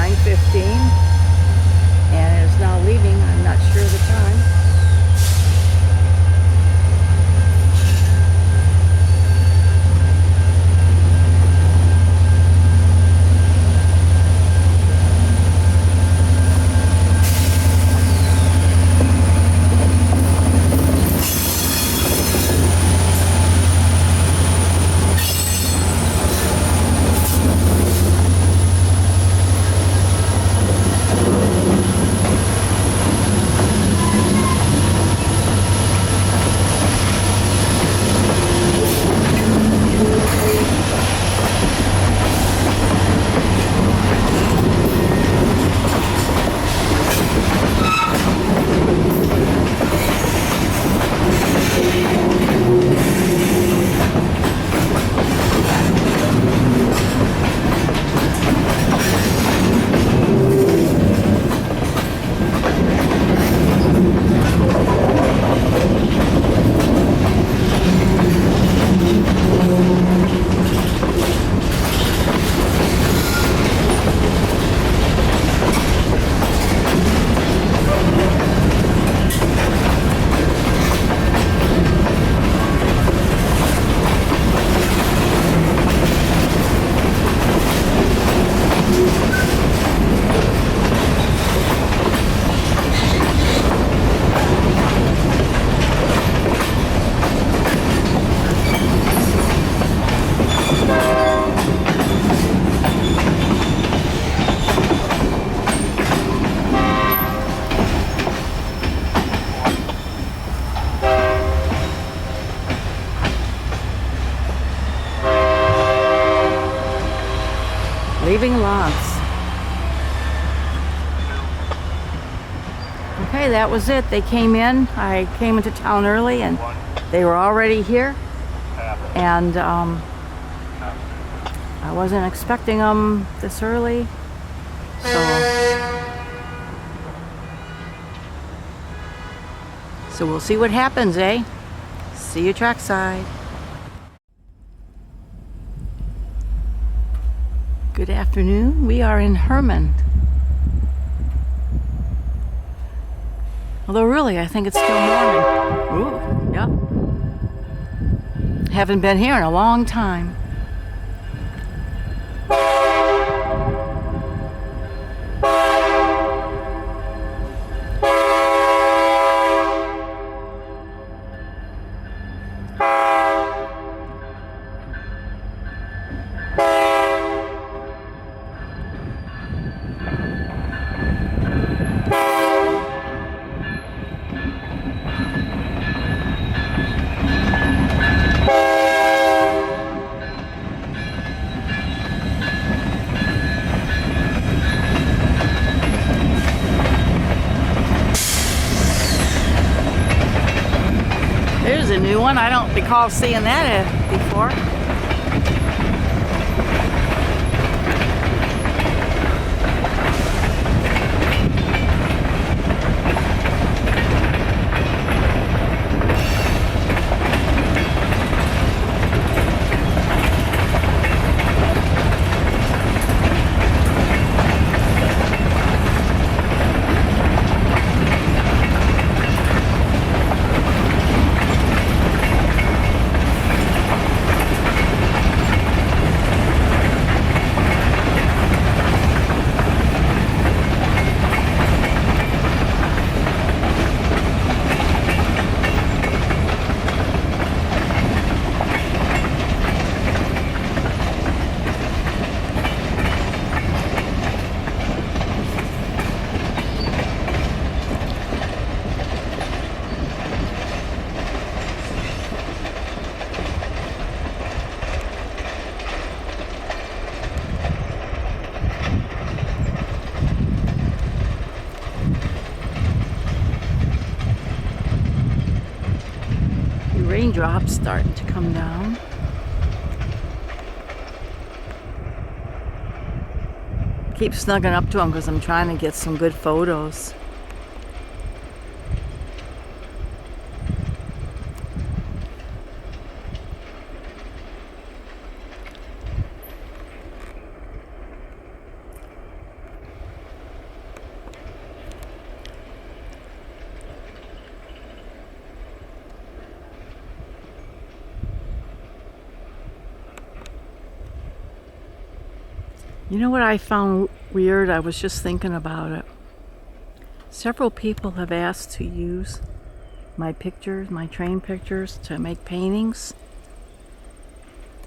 9:15, and it is now leaving. I'm not sure the time. Leaving lots. Okay, that was it. They came in. I came into town early and they were already here. And I wasn't expecting them this early. So we'll see what happens, eh? See you trackside. Good afternoon. We are in Herman. Although really, I think it's still morning. Ooh, yep. Haven't been here in a long time. There's a new one. I don't recall seeing that before. Raindrops starting to come down. Keep snugging up to them because I'm trying to get some good photos. You know what I found weird? I was just thinking about it. Several people have asked to use my pictures, my train pictures, to make paintings.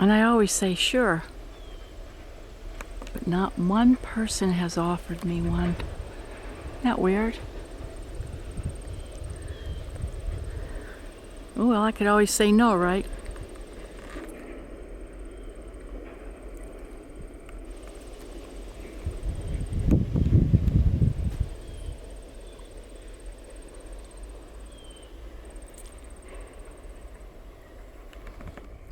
And I always say sure. But not one person has offered me one. Isn't that weird? Oh, well, I could always say no, right?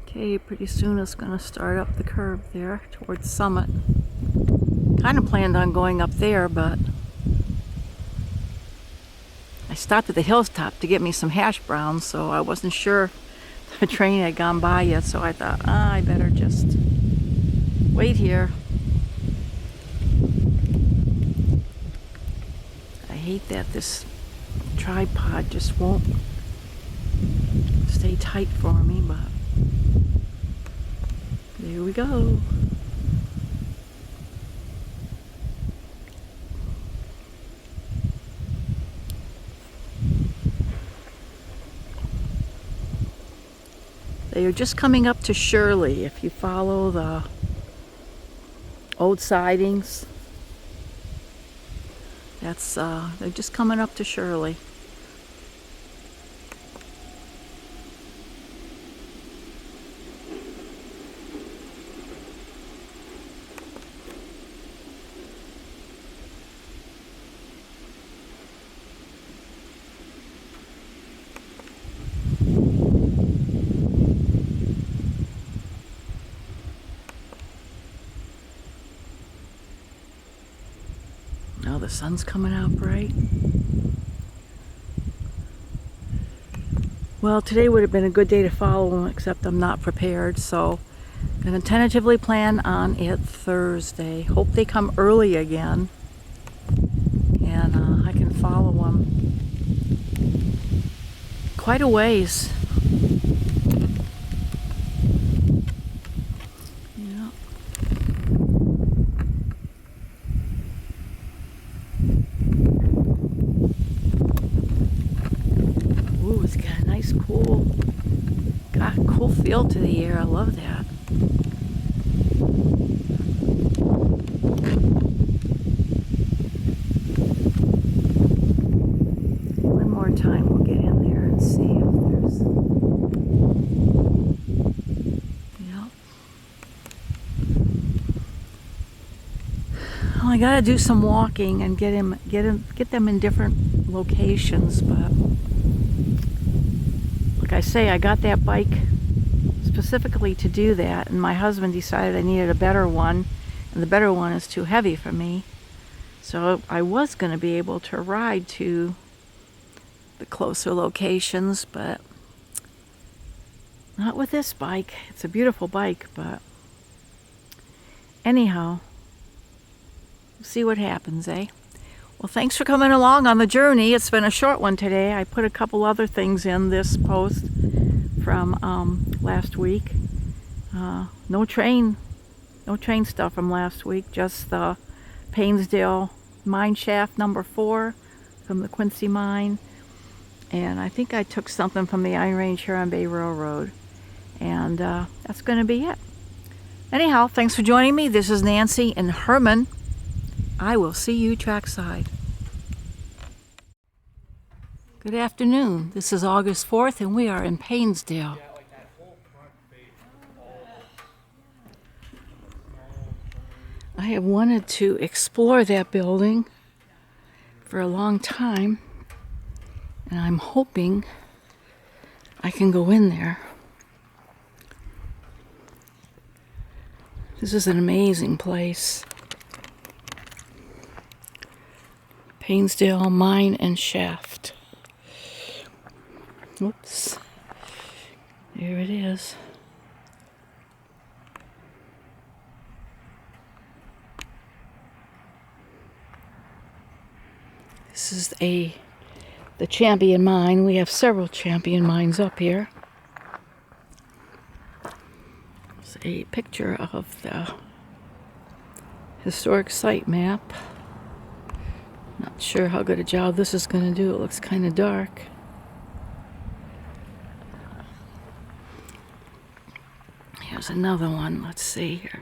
Okay, pretty soon it's going to start up the curve there towards Summit. Kind of planned on going up there, but I stopped at the hilltop to get me some hash browns, so I wasn't sure the train had gone by yet, so I thought, I better just wait here. I hate that this tripod just won't stay tight for me, but there we go. They are just coming up to Shirley. If you follow the old sidings, that's they're just coming up to Shirley. Now the sun's coming out bright. Well, today would have been a good day to follow them, except I'm not prepared, so I'm going to tentatively plan on it Thursday. Hope they come early again, and I can follow them quite a ways. Yeah. Ooh, it's got a nice cool feel to the air. I love that. One more time we'll get in there and see if there's... Yep. Well, I gotta do some walking and get them in different locations, but like I say, I got that bike specifically to do that, and my husband decided I needed a better one, and the better one is too heavy for me. So I was going to be able to ride to the closer locations, but not with this bike. It's a beautiful bike, but anyhow, we'll see what happens, eh? Well, thanks for coming along on the journey. It's been a short one today. I put a couple other things in this post from last week. No train stuff from last week, just the Painsedale mine shaft No.4 from the Quincy mine, and I think I took something from the Iron Range Huron Bay Railroad, and that's going to be it. Anyhow, thanks for joining me. This is Nancy and Herman. I will see you trackside. Good afternoon. This is August 4th, and we are in Painsedale. I have wanted to explore that building for a long time, and I'm hoping I can go in there. This is an amazing place. Painsedale Mine and Shaft. Oops. There it is. This is the Champion Mine. We have several Champion mines up here. There's a picture of the historic site map. Not sure how good a job this is going to do. It looks kind of dark. Here's another one. Let's see here.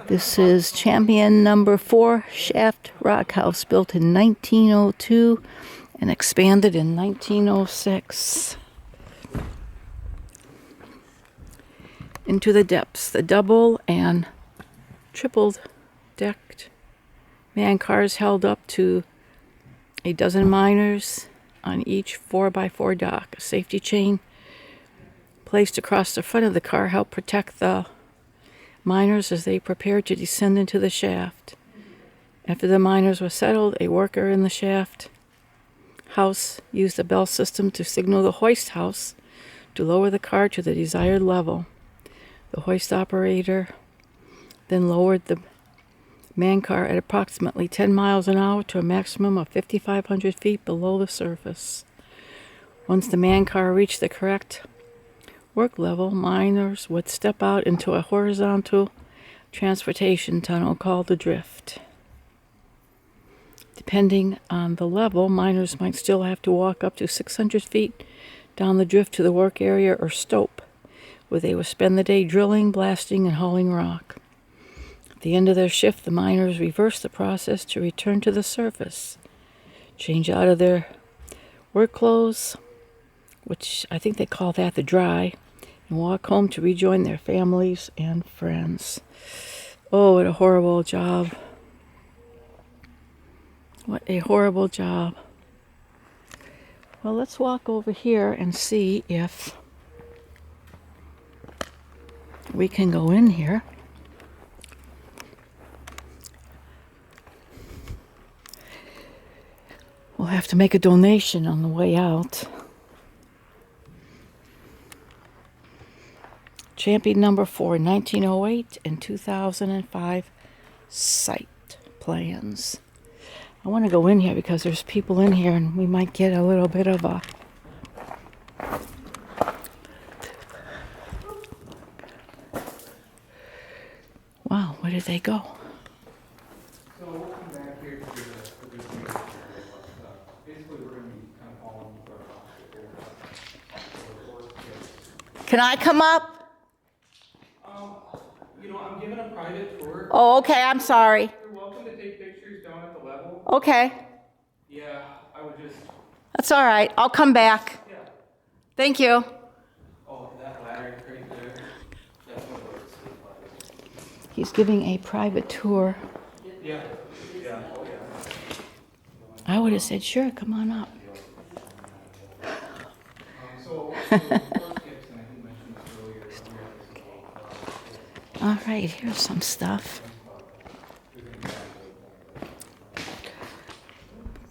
This is Champion No.4 Shaft Rock House, built in 1902 and expanded in 1906. Into the depths, the double and triple decked man cars held up to a dozen miners on each 4x4 dock. A safety chain placed across the front of the car helped protect the miners as they prepared to descend into the shaft. After the miners were settled, a worker in the shaft house used the bell system to signal the hoist house to lower the car to the desired level. The hoist operator then lowered the man car at approximately 10 miles an hour to a maximum of 5,500 feet below the surface. Once the man car reached the correct work level, miners would step out into a horizontal transportation tunnel called the drift. Depending on the level, miners might still have to walk up to 600 feet down the drift to the work area or stope, where they would spend the day drilling, blasting, and hauling rock. At the end of their shift, the miners reverse the process to return to the surface, change out of their work clothes, which I think they call that the dry, and walk home to rejoin their families and friends. Oh, what a horrible job. What a horrible job. Well, let's walk over here and see if we can go in here. We'll have to make a donation on the way out. Champion No.4, 1908 and 2005 site plans. I want to go in here because there's people in here and we might get a little bit of a wow, where did they go? So we'll come back here to the basically we're going to be kind of following the Can I come up? I'm giving a private tour. Oh, okay, I'm sorry. You're welcome to take pictures down at the level. Okay. Yeah, I would just. That's all right. I'll come back. Yeah. Thank you. Oh, that ladder right there. That's what we're. He's giving a private tour. Yeah. Yeah. Oh, yeah. I would have said, sure, come on up. So first Gibson, I think mentioned this earlier. All right, here's some stuff.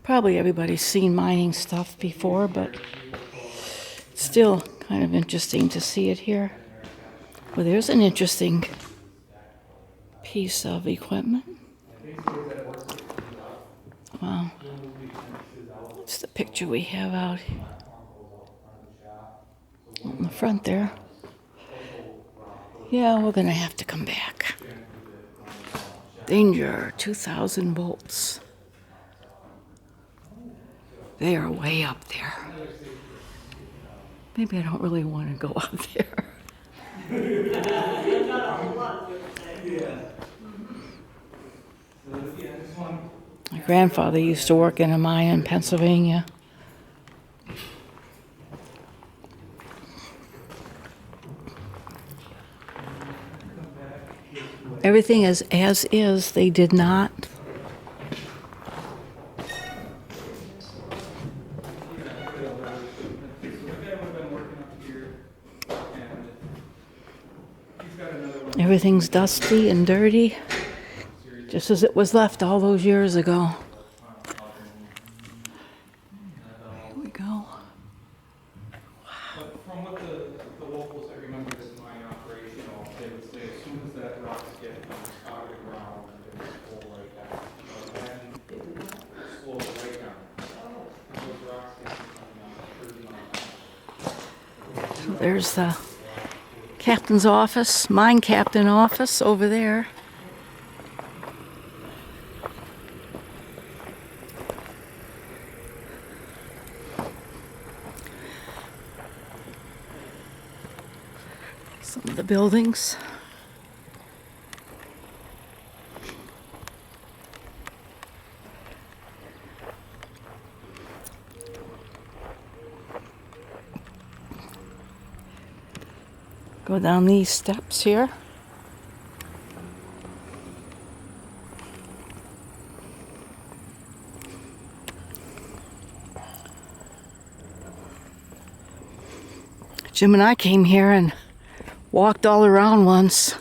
Probably everybody's seen mining stuff before, but it's still kind of interesting to see it here. Well, there's an interesting piece of equipment. Wow. It's the picture we have out in the front there. Yeah, we're going to have to come back. Danger, 2,000 volts. They are way up there. Maybe I don't really want to go up there. My grandfather used to work in a mine in Pennsylvania. Everything is as is. They did not. Everything's dusty and dirty, just as it was left all those years ago. Here we go. But from what the locals that remember this mine operational, they would say as soon as that rocks get out of the ground, it's full right back. But then it slowly There's the captain's office, mine captain office over there. Some of the buildings. Go down these steps here. Jim and I came here and walked all around once.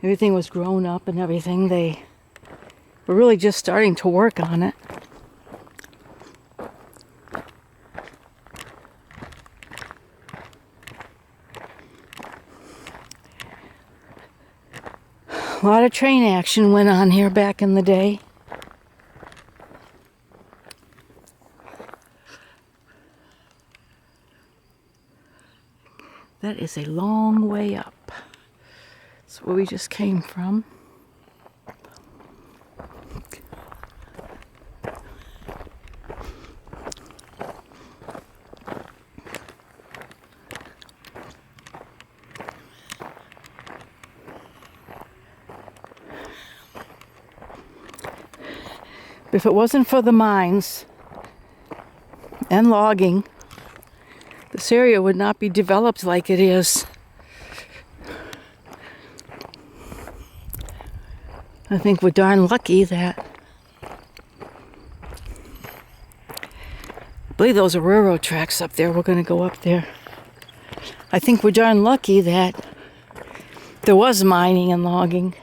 Everything was grown up and everything. They were really just starting to work on it. A lot of train action went on here back in the day. That is a long way up. That's where we just came from. If it wasn't for the mines and logging, this area would not be developed like it is. I think we're darn lucky that... I believe those are railroad tracks up there. We're going to go up there. I think we're darn lucky that there was mining and logging.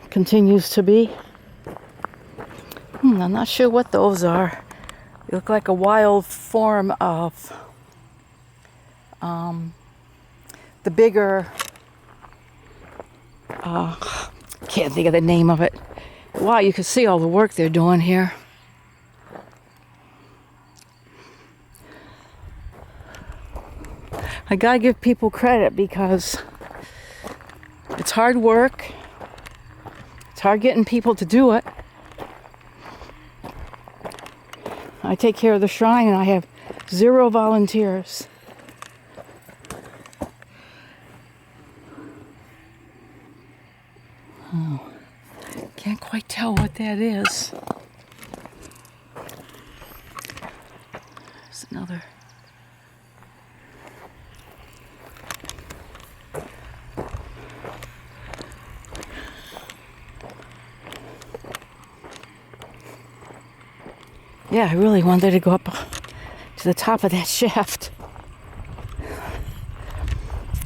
Continues to be. I'm not sure what those are. They look like a wild form of the bigger, can't think of the name of it. Wow, you can see all the work they're doing here. I gotta give people credit because it's hard work. It's hard getting people to do it. I take care of the shrine and I have 0 volunteers. Oh, can't quite tell what that is. There's another. Yeah, I really wanted to go up to the top of that shaft.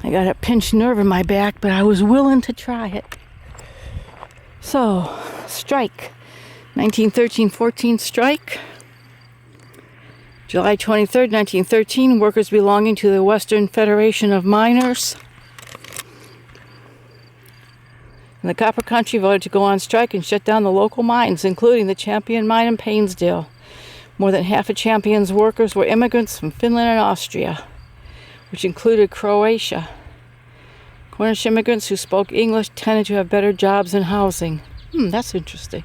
I got a pinched nerve in my back, but I was willing to try it. So, strike. 1913-14 strike. July 23rd, 1913, workers belonging to the Western Federation of Miners in the Copper Country voted to go on strike and shut down the local mines, including the Champion Mine in Painsedale. More than half of Champion's workers were immigrants from Finland and Austria, which included Croatia. Cornish immigrants who spoke English tended to have better jobs and housing. That's interesting.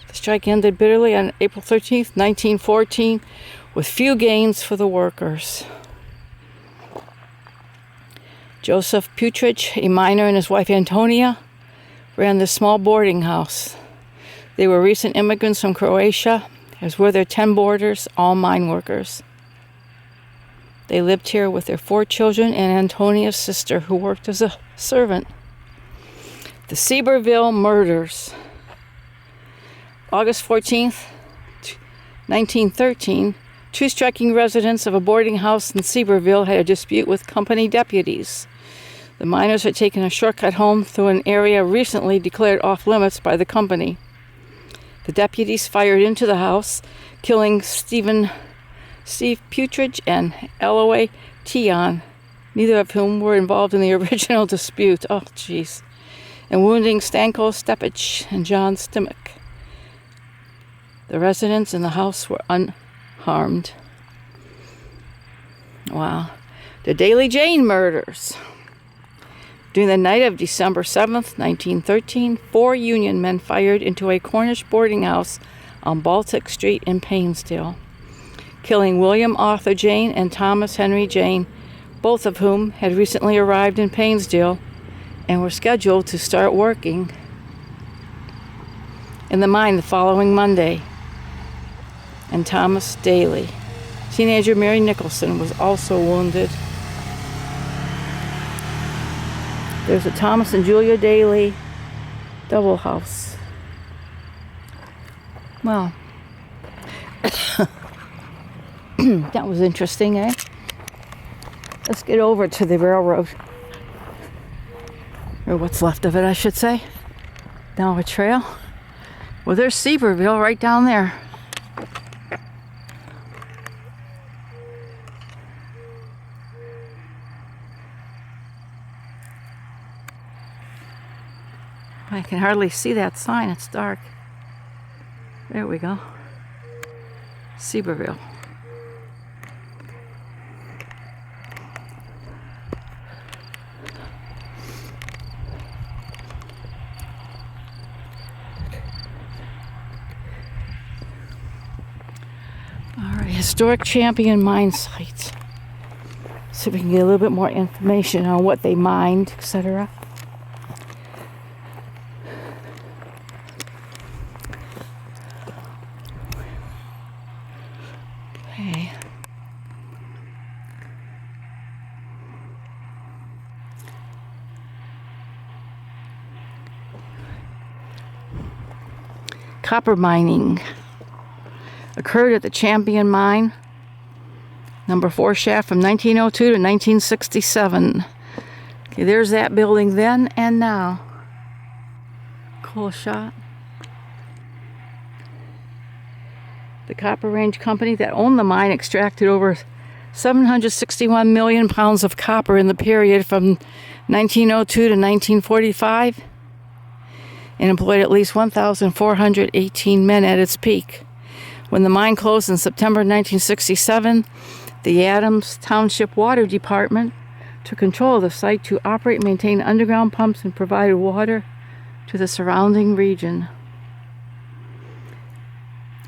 The strike ended bitterly on April 13th, 1914, with few gains for the workers. Joseph Putridge, a miner, and his wife Antonia ran this small boarding house. They were recent immigrants from Croatia, as were their 10 boarders, all mine workers. They lived here with their 4 children and Antonia's sister, who worked as a servant. The Seaborville Murders. August 14th, 1913, 2 striking residents of a boarding house in Seaborville had a dispute with company deputies. The miners had taken a shortcut home through an area recently declared off-limits by the company. The deputies fired into the house, killing Steve Putridge and Eloy Tion, neither of whom were involved in the original dispute. Oh, jeez. And wounding Stanko Stepich and John Stimmick. The residents in the house were unharmed. Wow. The Daily Jane murders. During the night of December 7th, 1913, 4 Union men fired into a Cornish boarding house on Baltic Street in Painsedale, killing William Arthur Jane and Thomas Henry Jane, both of whom had recently arrived in Painsedale and were scheduled to start working in the mine the following Monday. And Thomas Daly. Teenager Mary Nicholson was also wounded. There's a Thomas and Julia Daly double house. Well, that was interesting, eh? Let's get over to the railroad. Or what's left of it, I should say. Down a trail. Well, there's Seaverville right down there. I can hardly see that sign, it's dark. There we go. Seaverville. Alright, historic champion mine sites. See if we can get a little bit more information on what they mined, etc. Okay. Copper mining occurred at the Champion Mine, No.4 shaft from 1902 to 1967. Okay, there's that building then and now. Cool shot. The Copper Range Company that owned the mine extracted over 761 million pounds of copper in the period from 1902 to 1945 and employed at least 1,418 men at its peak. When the mine closed in September 1967, the Adams Township Water Department took control of the site to operate and maintain underground pumps and provide water to the surrounding region.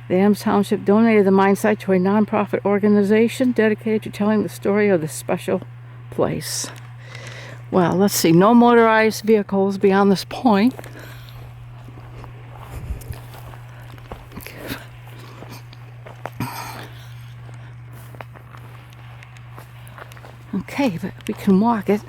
The Adams Township donated the mine site to a nonprofit organization dedicated to telling the story of this special place. Well, let's see, no motorized vehicles beyond this point. Okay, but we can walk it.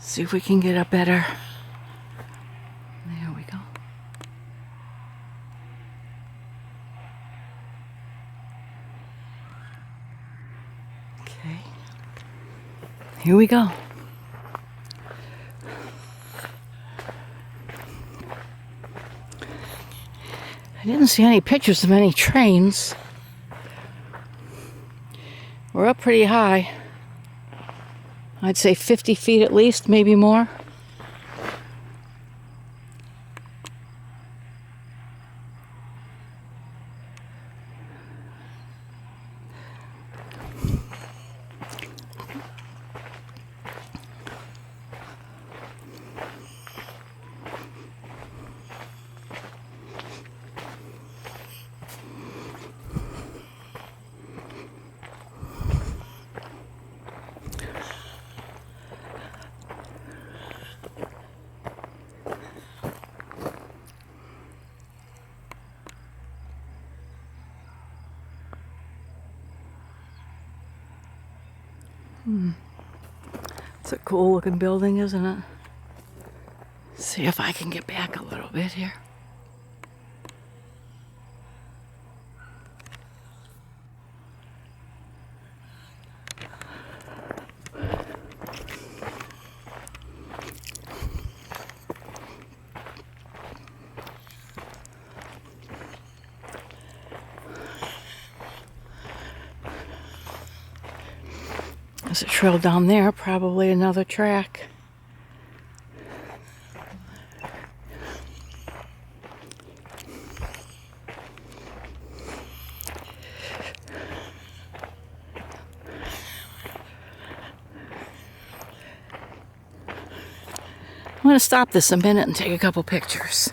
See if we can get a better. There we go. Okay. Here we go. I didn't see any pictures of any trains. We're up pretty high. I'd say 50 feet at least, maybe more. It's a cool looking building, isn't it? See if I can get back a little bit here. There's a trail down there, probably another track. I'm going to stop this a minute and take a couple pictures.